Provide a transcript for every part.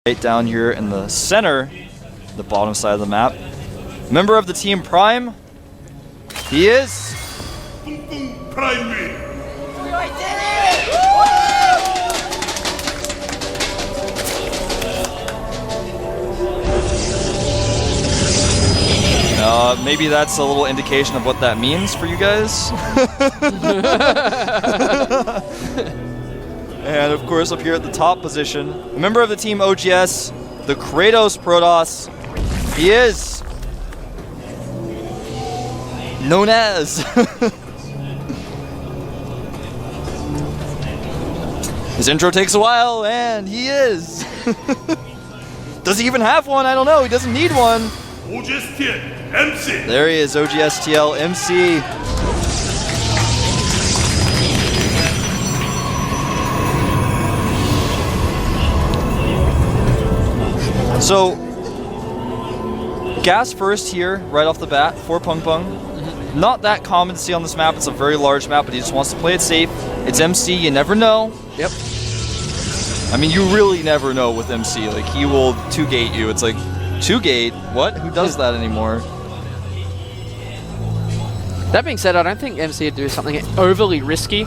Right down here in the center, the bottom side of the map. Member of the team Prime, he is... Prime me! I did it! Maybe that's a little indication of what that means for you guys. And of course, up here at the top position, a member of the team oGs, the Kratos Protoss, he is known as his intro takes a while, and he is. Does he even have one? I don't know. He doesn't need one. oGs MC. There he is, oGs MC. So, gas first here, right off the bat, for Peng Peng. Not that common to see on this map. It's a very large map, but he just wants to play it safe. It's MC, you never know. Yep. I mean, you really never know with MC. Like, he will 2-gate you. It's like, 2-gate? What? Who does that anymore? That being said, I don't think MC would do something overly risky.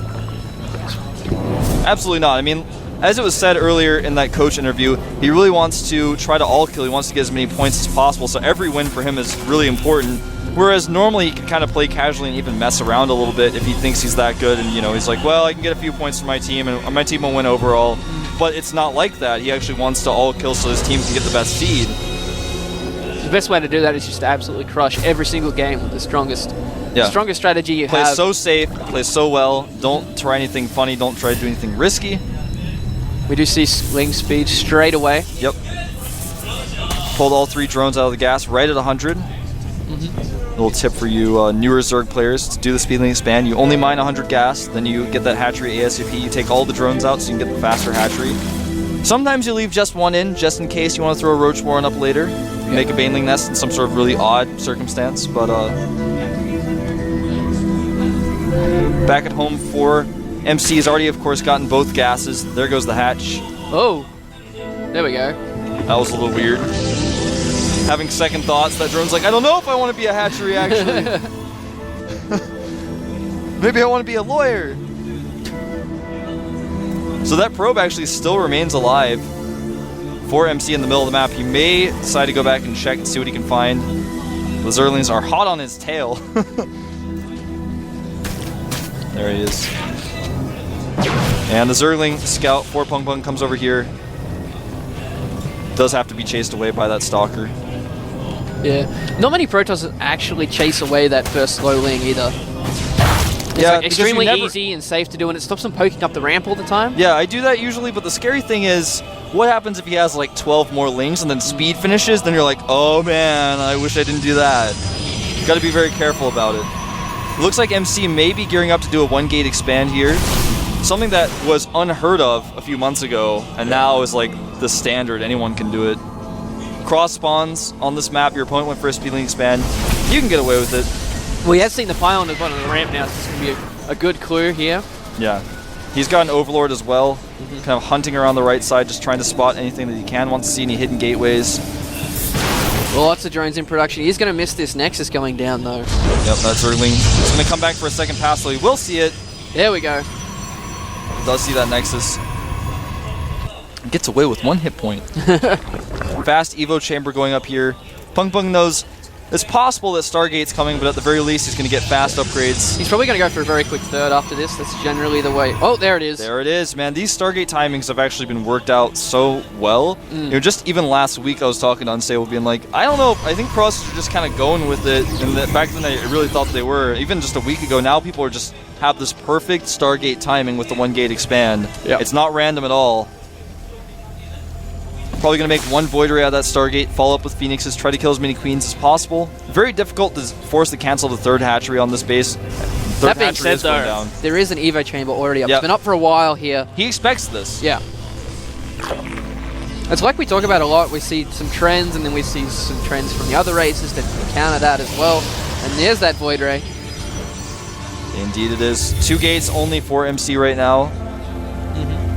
Absolutely not. I mean, as it was said earlier in that coach interview, he really wants to try to all-kill. He wants to get as many points as possible, so every win for him is really important. Whereas normally he can kind of play casually and even mess around a little bit if he thinks he's that good, and you know, he's like, well, I can get a few points for my team and my team will win overall. But it's not like that. He actually wants to all-kill so his team can get the best seed. The best way to do that is just to absolutely crush every single game with the strongest strategy you Play have. so safe, play so well, don't try anything funny, don't try to do anything risky. We do see swing speed straight away. Yep. Pulled all 3 drones out of the gas right at 100. Little tip for you newer Zerg players: to do the speedling expand, you only mine 100 gas, then you get that hatchery ASAP. You take all the drones out so you can get the faster hatchery. Sometimes you leave just one in, just in case you want to throw a roach spawn up later. Make a baneling nest in some sort of really odd circumstance, but back at home for MC has already, of course, gotten both gases. There goes the hatch. Oh, there we go. That was a little weird. Having second thoughts, that drone's like, I don't know if I want to be a hatchery, actually. Maybe I want to be a lawyer. So that probe actually still remains alive for MC in the middle of the map. He may decide to go back and check and see what he can find. The Zerlings are hot on his tail. There he is. And the Zergling scout for Peng Peng comes over here. Does have to be chased away by that stalker. Yeah. Not many Protoss actually chase away that first slow ling either. It's like extremely easy and safe to do, and it stops them poking up the ramp all the time. Yeah, I do that usually, but the scary thing is, what happens if he has like 12 more lings and then speed finishes? Then you're like, oh man, I wish I didn't do that. You gotta be very careful about it. It looks like MC may be gearing up to do a 1-gate expand here. Something that was unheard of a few months ago, and now is like the standard. Anyone can do it. Cross spawns on this map, your opponent went for a speedling expand. You can get away with it. Well, he has seen the pylon at the bottom of the ramp now, so this is going to be a good clue here. Yeah. He's got an Overlord as well, kind of hunting around the right side, just trying to spot anything that he can. Wants to see any hidden gateways. Well, lots of drones in production. He's going to miss this Nexus going down, though. Yep, that's Zergling. He's going to come back for a second pass, so he will see it. There we go. Does see that Nexus. Gets away with 1 hit point. Fast Evo chamber going up here. Peng Peng knows it's possible that Stargate's coming, but at the very least he's going to get fast upgrades. He's probably going to go for a very quick third after this. That's generally the way. Oh, there it is. There it is, man. These Stargate timings have actually been worked out so well. You know, just even last week I was talking to Unstable, being like, I don't know, I think Process are just kind of going with it. And back then I really thought they were. Even just a week ago, now people are just have this perfect Stargate timing with the 1-gate expand. Yep. It's not random at all. Probably going to make 1 Void Ray out of that Stargate, follow up with Phoenixes, try to kill as many Queens as possible. Very difficult to force to cancel the 3rd hatchery on this base. That being said, though, there is an Evo chamber already up. Yep. It's been up for a while here. He expects this. Yeah. It's like we talk about a lot. We see some trends, and then we see some trends from the other races that counter that as well. And there's that Void Ray. Indeed it is. 2 gates only for MC right now.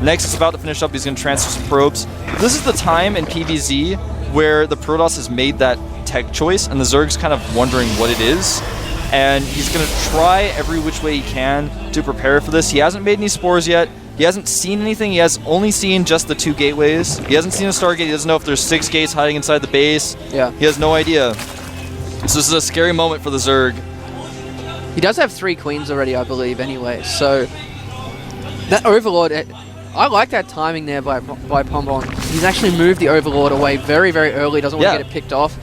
Next is about to finish up. He's going to transfer some probes. This is the time in PvZ where the Protoss has made that tech choice, and the Zerg's kind of wondering what it is. And he's going to try every which way he can to prepare for this. He hasn't made any spores yet. He hasn't seen anything. He has only seen just the 2 gateways. He hasn't seen a Stargate. He doesn't know if there's 6 gates hiding inside the base. Yeah. He has no idea. So this is a scary moment for the Zerg. He does have 3 queens already, I believe, anyway. So that Overlord, I like that timing there by Pombon. He's actually moved the Overlord away very, very early. Doesn't want to get it picked off.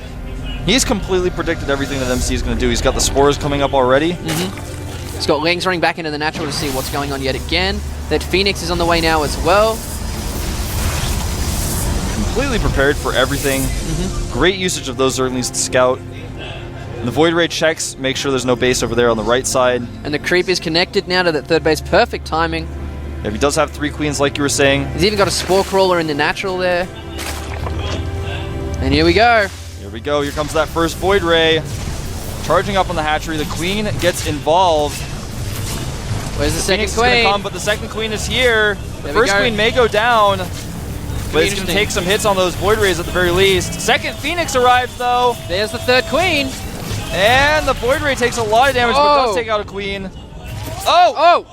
He's completely predicted everything that MC is going to do. He's got the spores coming up already. He's got Lings running back into the natural to see what's going on yet again. That Phoenix is on the way now as well. Completely prepared for everything. Great usage of those Zerglings to scout. And the Void Ray checks, make sure there's no base over there on the right side. And the creep is connected now to that 3rd base. Perfect timing. Yeah, he does have 3 queens like you were saying. He's even got a Spore Crawler in the natural there. And here we go. Here we go. Here comes that first Void Ray. Charging up on the hatchery. The queen gets involved. Where's the second Phoenix queen? is going to come, but the second queen is here. There First queen may go down, but it's going to take some hits on those Void Rays at the very least. Second Phoenix arrives, though. There's the 3rd queen. And the Void Ray takes a lot of damage, but does take out a queen. Oh!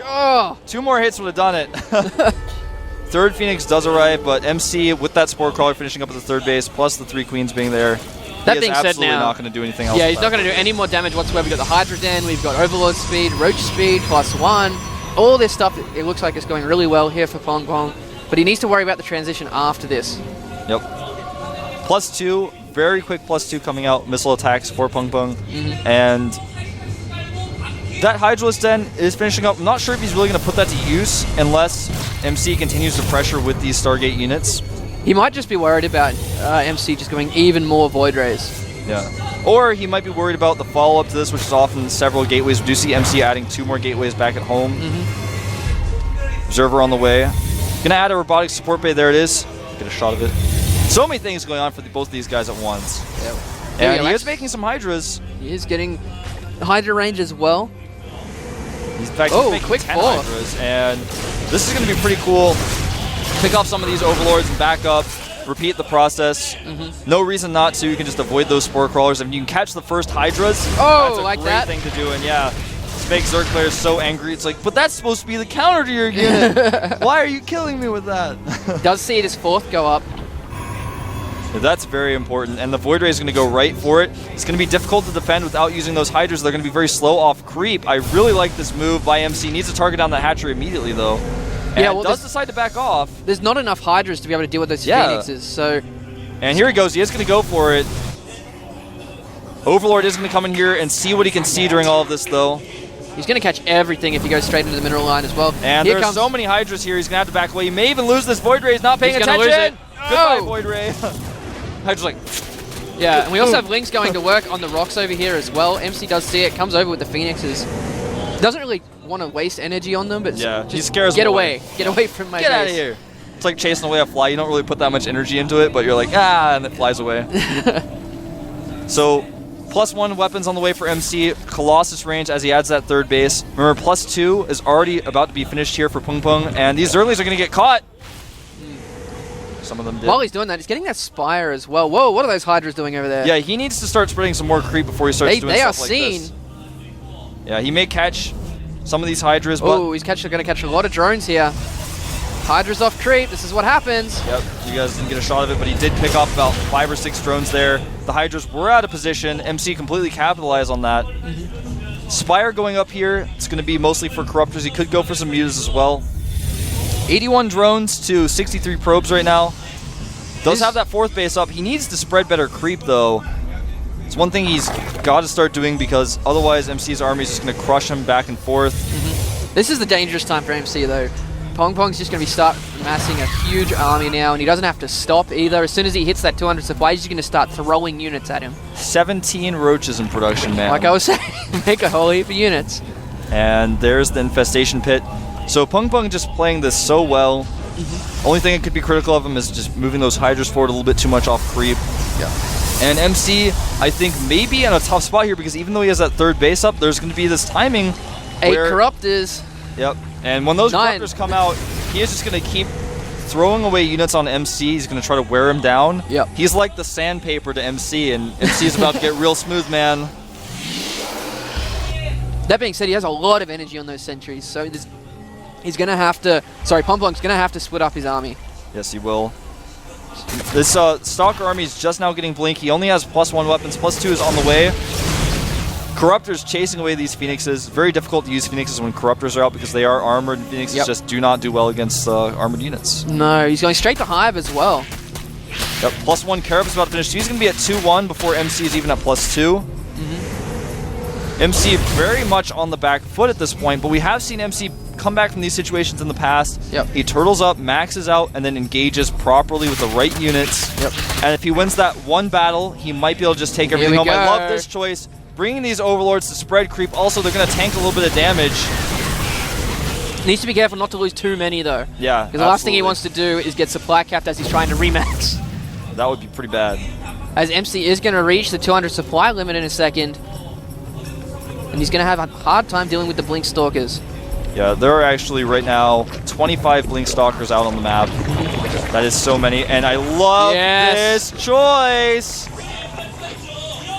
Oh! 2 more hits would have done it. 3rd Phoenix does arrive, but MC with that Spore Crawler finishing up at the 3rd base, plus the 3 queens being there. That being said, absolutely now not going to do anything else. Yeah, he's not going to do any more damage whatsoever. We've got the Hydra Den, we've got Overlord speed, Roach speed, +1. All this stuff, it looks like it's going really well here for Pong Pong. But he needs to worry about the transition after this. Yep. +2, very quick +2 coming out, missile attacks for Pong Pong. And that Hydralisk Den is finishing up. I'm not sure if he's really going to put that to use unless MC continues to pressure with these Stargate units. He might just be worried about MC just going even more Void Rays. Yeah. Or he might be worried about the follow-up to this, which is often several gateways. We do see MC adding 2 more gateways back at home. Observer on the way. Gonna add a robotic support bay. There it is. Get a shot of it. So many things going on for both of these guys at once. Yep. And he is making some Hydras. He is getting Hydra range as well. He's, in fact, he's making quick 10 4. Hydras. And this is going to be pretty cool. Pick off some of these Overlords and back up. Repeat the process. No reason not to. You can just avoid those Spore Crawlers. If you can catch the first Hydras, that's a like great that. thing to do. And yeah, this fake Zerg player is so angry. It's like, but that's supposed to be the counter to your unit. Why are you killing me with that? Does see this 4th go up. That's very important, and the Void Ray is going to go right for it. It's going to be difficult to defend without using those Hydras. They're going to be very slow off creep. I really like this move by MC. Needs to target down that hatchery immediately, though. And Yeah, well, does decide to back off. There's not enough Hydras to be able to deal with those Phoenixes, so... And here he goes. He is going to go for it. Overlord is going to come in here and see what he can see during all of this, though. He's going to catch everything if he goes straight into the mineral line as well. And here there's comes so many Hydras here, he's going to have to back away. He may even lose this Void Ray. He's not paying attention. He's going to lose it. Goodbye, Oh! Void Ray. Hydra's like... Yeah, and we also have Lynx going to work on the rocks over here as well. MC does see it, comes over with the Phoenixes. Doesn't really want to waste energy on them, but Yeah, just he scares get them away. Get away from my Get base. out of here. It's like chasing away a fly. You don't really put that much energy into it, but you're like, ah, and it flies away. So, +1 weapons on the way for MC. Colossus range as he adds that 3rd base. Remember, +2 is already about to be finished here for Pung Pung, and these Zerglings are going to get caught. Some of them did. While he's doing that, he's getting that Spire as well. Whoa, what are those Hydras doing over there? Yeah, he needs to start spreading some more creep before he starts doing they stuff are like seen. this. Yeah, he may catch some of these Hydras, but... Oh, he's going to catch a lot of drones here. Hydras off creep. This is what happens. Yep, you guys didn't get a shot of it, but he did pick off about 5 or 6 drones there. The Hydras were out of position. MC completely capitalized on that. Spire going up here. It's going to be mostly for Corruptors. He could go for some mutas as well. 81 drones to 63 probes right now. Does have that 4th base up. He needs to spread better creep, though. It's one thing he's got to start doing because otherwise MC's army is just going to crush him back and forth. This is the dangerous time for MC, though. Pong Pong's just going to be start amassing a huge army now, and he doesn't have to stop either. As soon as he hits that 200 supply, he's going to start throwing units at him. 17 roaches in production, man. Like I was saying, make a whole heap of units. And there's the infestation pit. So Pung Pung just playing this so well. Only thing I could be critical of him is just moving those Hydras forward a little bit too much off creep. Yeah. And MC, I think, may be in a tough spot here because even though he has that 3rd base up, there's going to be this timing 8 where Corruptors. Yep. And when those 9. corruptors come out, he is just going to keep throwing away units on MC. He's going to try to wear him down. Yep. He's like the sandpaper to MC, and MC's about to get real smooth, man. That being said, he has a lot of energy on those sentries, so he's going to have to... Sorry, Pompong's going to have to split up his army. Yes, he will. This Stalker army is just now getting Blink. He only has +1 weapons. +2 is on the way. Corruptors chasing away these Phoenixes. Very difficult to use Phoenixes when Corruptors are out because they are armored, and Phoenixes just do not do well against armored units. No, he's going straight to Hive as well. Yep, +1 Carib is about to finish. He's going to be at 2-1 before MC is even at +2. MC very much on the back foot at this point, but we have seen MC come back from these situations in the past. Yep. He turtles up, maxes out, and then engages properly with the right units. Yep. And if he wins that one battle, he might be able to just take everything home. I love this choice. Bringing these Overlords to spread creep. Also, they're going to tank a little bit of damage. Needs to be careful not to lose too many, though. Yeah, because the last thing he wants to do is get supply capped as he's trying to remax. That would be pretty bad. As MC is going to reach the 200 supply limit in a second. And he's going to have a hard time dealing with the Blink Stalkers. Yeah, there are actually right now 25 Blink Stalkers out on the map. That is so many, and I love this choice.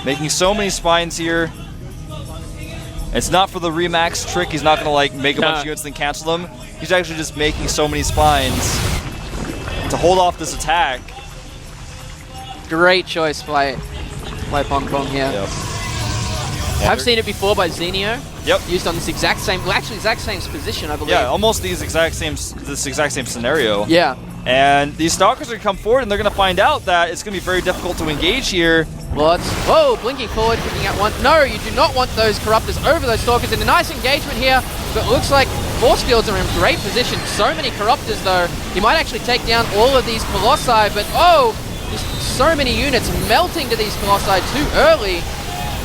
Making so many spines here. It's not for the remax trick. He's not going to like make a bunch of units and then cancel them. He's actually just making so many spines to hold off this attack. Great choice by Pong Pong here. Yep. I've seen it before by Zenio. Yep. Used on this exact same, well, actually exact same position, I believe. Yeah, almost this exact same scenario. Yeah. And these Stalkers are going to come forward, and they're going to find out that it's going to be very difficult to engage here. Whoa, blinking forward, picking out one. No, you do not want those Corruptors over those Stalkers. And a nice engagement here, but it looks like Force Fields are in great position. So many Corruptors, though. He might actually take down all of these Colossi, but just so many units melting to these Colossi too early.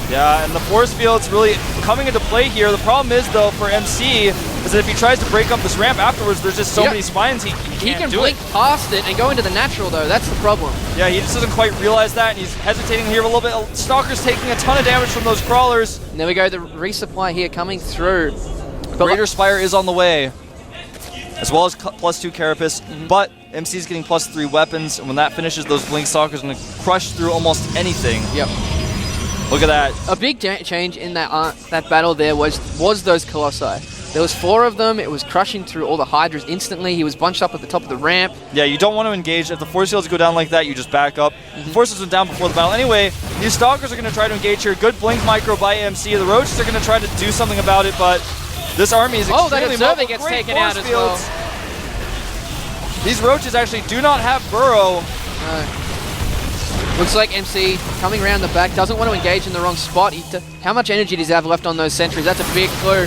Yeah, and the force field's really coming into play here. The problem is, though, for MC, is that if he tries to break up this ramp afterwards, there's just so many spines he can't do blink past it and go into the natural, though. That's the problem. Yeah, he just doesn't quite realize that, and he's hesitating here a little bit. Stalker's taking a ton of damage from those crawlers. And there we go, the resupply here coming through. Greater Spire is on the way, as well as +2 Carapace, but MC's getting +3 weapons, and when that finishes, those Blink Stalkers are going to crush through almost anything. Yep. Look at that. A big change in that battle there was those Colossi. There was 4 of them. It was crushing through all the Hydras instantly. He was bunched up at the top of the ramp. Yeah, you don't want to engage. If the force fields go down like that, you just back up. The forces went down before the battle. Anyway, these Stalkers are going to try to engage here. Good Blink Micro by MC. The Roaches are going to try to do something about it, but this army is extremely that Observer gets taken out as well. These Roaches actually do not have Burrow. Looks like MC coming around the back, doesn't want to engage in the wrong spot. How much energy does he have left on those sentries? That's a big clue.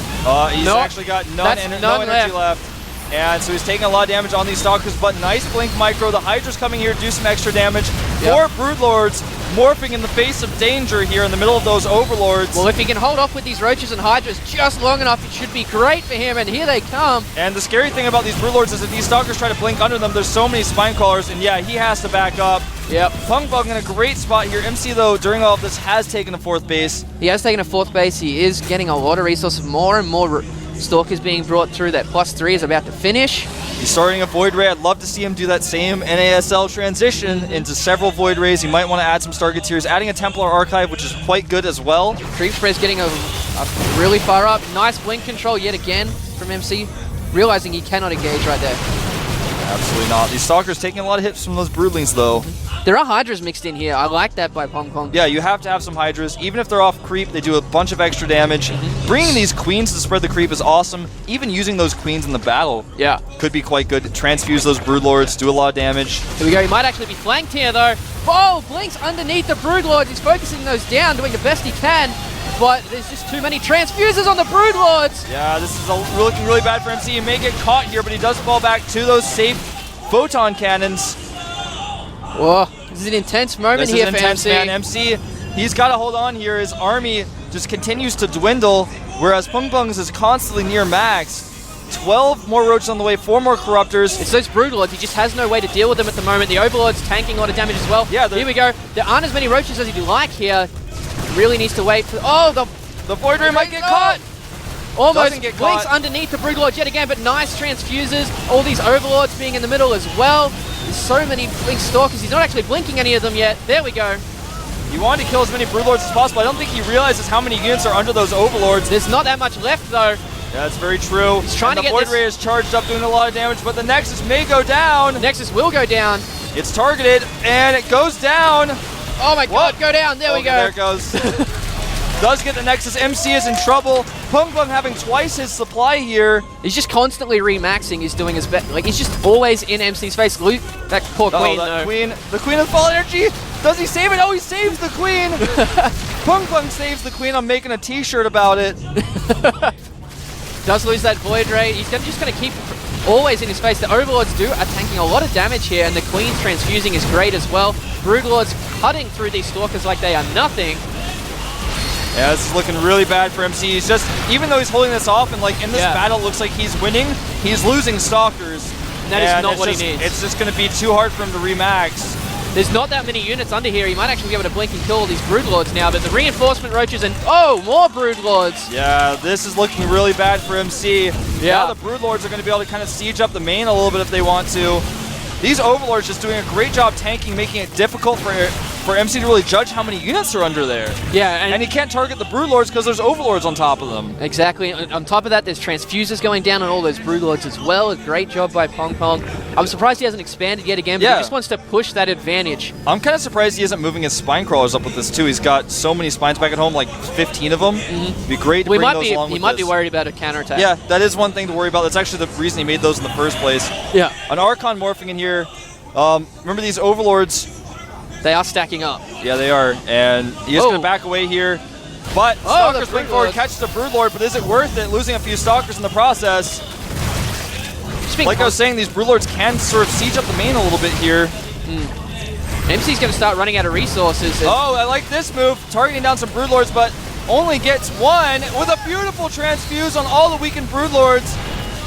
He's actually got no energy left. And so he's taking a lot of damage on these Stalkers, but nice Blink Micro. The Hydra's coming here to do some extra damage. 4 Broodlords morphing in the face of danger here in the middle of those Overlords. Well, if he can hold off with these Roaches and Hydras just long enough, it should be great for him, and here they come. And the scary thing about these Broodlords is if these Stalkers try to blink under them, there's so many Spine Crawlers, and yeah, he has to back up. Yep. Pong Pong in a great spot here. MC, though, during all of this, has taken a 4th base. He has taken a 4th base. He is getting a lot of resources. More and more Stalkers being brought through. That +3 is about to finish. He's starting a Void Ray. I'd love to see him do that same NASL transition into several Void Rays. He might want to add some Stargateers, adding a Templar Archive, which is quite good as well. Creep Spread's getting a really far up. Nice blink control yet again from MC, realizing he cannot engage right there. Absolutely not. These Stalkers taking a lot of hits from those Broodlings, though. There are Hydras mixed in here. I like that by Pong Pong. Yeah, you have to have some Hydras. Even if they're off creep, they do a bunch of extra damage. Bringing these Queens to spread the creep is awesome. Even using those Queens in the battle could be quite good. Transfuse those Broodlords, do a lot of damage. Here we go. He might actually be flanked here, though. Oh, Blink's underneath the Broodlords. He's focusing those down, doing the best he can. But there's just too many transfuses on the Broodlords. Yeah, this is looking really bad for MC. He may get caught here, but he does fall back to those safe photon cannons. Whoa, this is an intense moment here for MC. Man. MC, he's got to hold on here. His army just continues to dwindle, whereas Pong Pong's is constantly near max. 12 more Roaches on the way, 4 more Corruptors. It's those Broodlords. He just has no way to deal with them at the moment. The Overlord's tanking a lot of damage as well. Yeah, here we go. There aren't as many Roaches as he'd like here. Really needs to wait for... Oh, the Void Ray might get caught. Almost Doesn't get blinks caught. underneath the Broodlord yet again, but nice transfuses. All these Overlords being in the middle as well. There's so many Blink Stalkers. He's not actually blinking any of them yet. There we go. He wanted to kill as many Broodlords as possible. I don't think he realizes how many units are under those Overlords. There's not that much left though. That's very true. He's trying and to the get Void this- Ray is charged up, doing a lot of damage, but the Nexus may go down. Nexus will go down. It's targeted, and it goes down. Oh my god, go down. There we Okay, go. There it goes. Does get the Nexus. MC is in trouble. Pung Pung having twice his supply here. He's just constantly remaxing. He's doing his best. Like, he's just always in MC's face. That poor Queen, that though. Queen. The Queen of Fall Energy. Does he save it? Oh, he saves the Queen. Pung Pung saves the Queen. I'm making a t-shirt about it. Does lose that Void Ray. He's just going to keep always in his face. The Overlords are tanking a lot of damage here, and the Queen's transfusing is great as well. Broodlord's cutting through these Stalkers like they are nothing. Yeah, this is looking really bad for MC. He's just, even though he's holding this off and like in this Yeah. battle it looks like he's winning, he's losing Stalkers. And that is not it's what he just- needs. It's just going to be too hard for him to remax. There's not that many units under here. He might actually be able to blink and kill all these Broodlords now, but the reinforcement roaches and oh, more Broodlords. Yeah, this is looking really bad for MC. Yeah. Now the Broodlords are going to be able to kind of siege up the main a little bit if they want to. These Overlords just doing a great job tanking, making it difficult for MC to really judge how many units are under there. Yeah, And he can't target the Broodlords because there's Overlords on top of them. exactly. On top of that, there's transfusers going down on all those Broodlords as well. A great job by Pong Pong. I'm surprised he hasn't expanded yet again, but Yeah. he just wants to push that advantage. I'm kind of surprised he isn't moving his spine crawlers up with this too. He's got so many spines back at home, like 15 of them. It'd be great to bring those along He with might be this. worried about a counterattack. Yeah, that is one thing to worry about. That's actually the reason he made those in the first place. Yeah. An Archon morphing in here. Remember these Overlords? They are stacking up. Yeah, they are. And he is going Oh. to back away here. But Oh, Stalker's the bring forward, Broodlord. catches the Broodlord, but is it worth it, losing a few Stalkers in the process? Just being Like I was saying, these Broodlords can sort of siege up the main a little bit here. MC's going to start running out of resources. Oh, I like this move, targeting down some Broodlords, but only gets one with a beautiful transfuse on all the weakened Broodlords.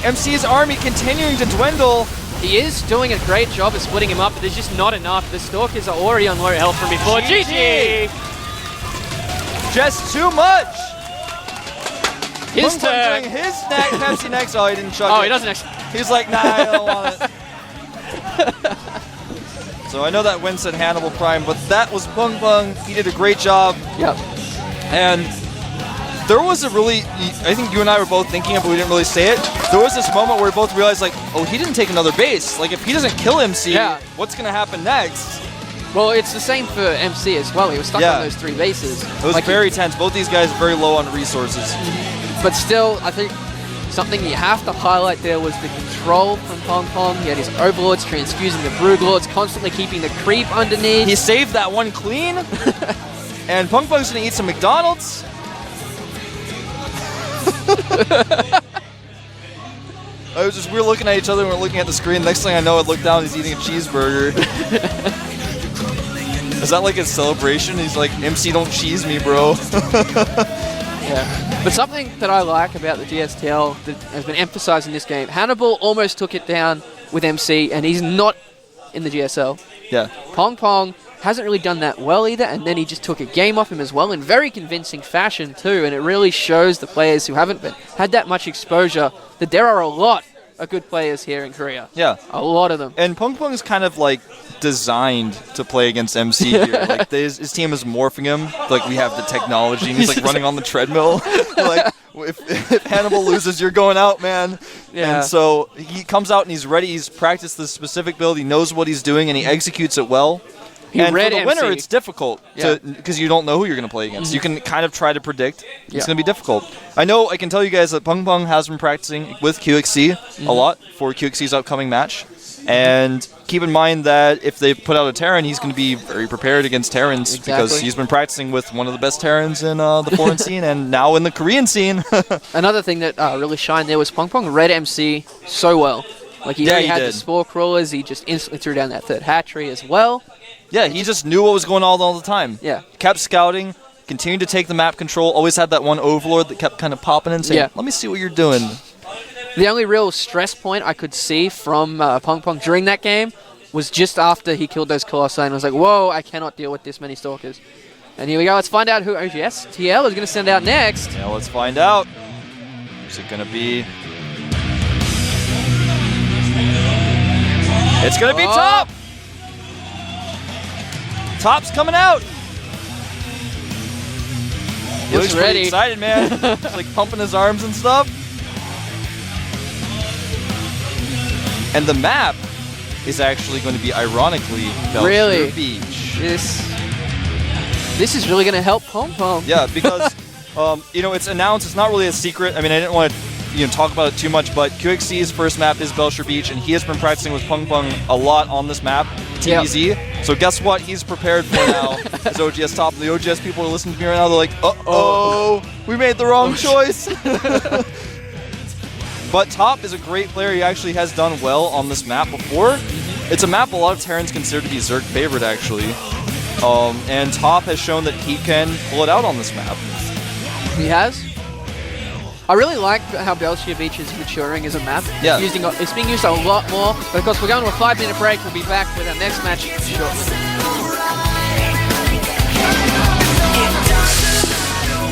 MC's army continuing to dwindle. He is doing a great job of splitting him up, but there's just not enough. The Stalkers are already on low health from before. GG! Just too much. His Pung Pung turn. doing his snack, Pepsi next. Oh, he didn't chug it. Oh, he doesn't actually. He's like, nah, I don't want it. So I know that Win said Hannibal Prime, but that was Pung Pung. He did a great job. Yep. And there was a really, I think you and I were both thinking it, but we didn't really say it. There was this moment where we both realized, like, oh, he didn't take another base. Like, if he doesn't kill MC, Yeah. what's going to happen next? Well, it's the same for MC as well. He was stuck Yeah. on those 3 bases. It was Like, very tense. Both these guys very low on resources. But still, I think something you have to highlight there was the control from Pong Pong. He had his Overlords transfusing the Broodlords, constantly keeping the creep underneath. He saved that one clean. And Pung Pung's going to eat some McDonald's. We were looking at each other and we're looking at the screen. Next thing I know, I look down, he's eating a cheeseburger. Is that like his celebration? He's like, MC, don't cheese me, bro. Yeah. But something that I like about the GSTL that has been emphasized in this game, Hannibal almost took it down with MC, and he's not in the GSL. Yeah. Pong Pong hasn't really done that well either, and then he just took a game off him as well in very convincing fashion too, and it really shows the players who haven't had that much exposure that there are a lot of good players here in Korea. Yeah. A lot of them. And Pung Pung's kind of like designed to play against MC here. Like his team is morphing him. Like we have the technology, and he's like running on the treadmill. Like if Hannibal loses, you're going out, man. Yeah. And so he comes out and he's ready. He's practiced the specific build. He knows what he's doing, and he executes it well. He And for read the winner, MC. it's difficult because you don't know who you're going to play against. You can kind of try to predict. It's Yeah. going to be difficult. I know. I can tell you guys that Pung Pung has been practicing with QXC a lot for QXC's upcoming match. And keep in mind that if they put out a Terran, he's going to be very prepared against Terrans because Exactly. he's been practicing with one of the best Terrans in the foreign scene and now in the Korean scene. Another thing that really shined there was Pong Pong read MC so well. Like he Yeah, already he had did. the Spore Crawlers, he just instantly threw down that 3rd hatchery as well. Yeah, he just knew what was going on all the time. Yeah. Kept scouting, continued to take the map control, always had that one Overlord that kept kind of popping in saying, Yeah. let me see what you're doing. The only real stress point I could see from Pong Pong during that game was just after he killed those Colossi, and I was like, whoa, I cannot deal with this many Stalkers. And here we go, let's find out who OGS TL is going to send out next. Yeah, let's find out. Is it gonna be? It's gonna be Oh. Top! Top's coming out! He Looks looks pretty ready. excited, man. He's like pumping his arms and stuff. And the map is actually going to be, ironically, Belcher Really? Beach. This is really going to help Pom Pom. Yeah, because you know, it's announced. It's not really a secret. I mean, I didn't want to talk about it too much, but QXC's first map is Belcher Beach, and he has been practicing with Pung Pung a lot on this map, TBZ. So guess what? He's prepared for now as OGS Top. The OGS people are listening to me right now. They're like, uh-oh, we made the wrong choice. But Top is a great player. He actually has done well on this map before. It's a map a lot of Terrans consider to be Zerg favorite, actually. And Top has shown that he can pull it out on this map. He has. I really like how Belcher Beach is maturing as a map. Yeah. It's being used a lot more. But of course, we're going to a 5-minute break. We'll be back with our next match shortly.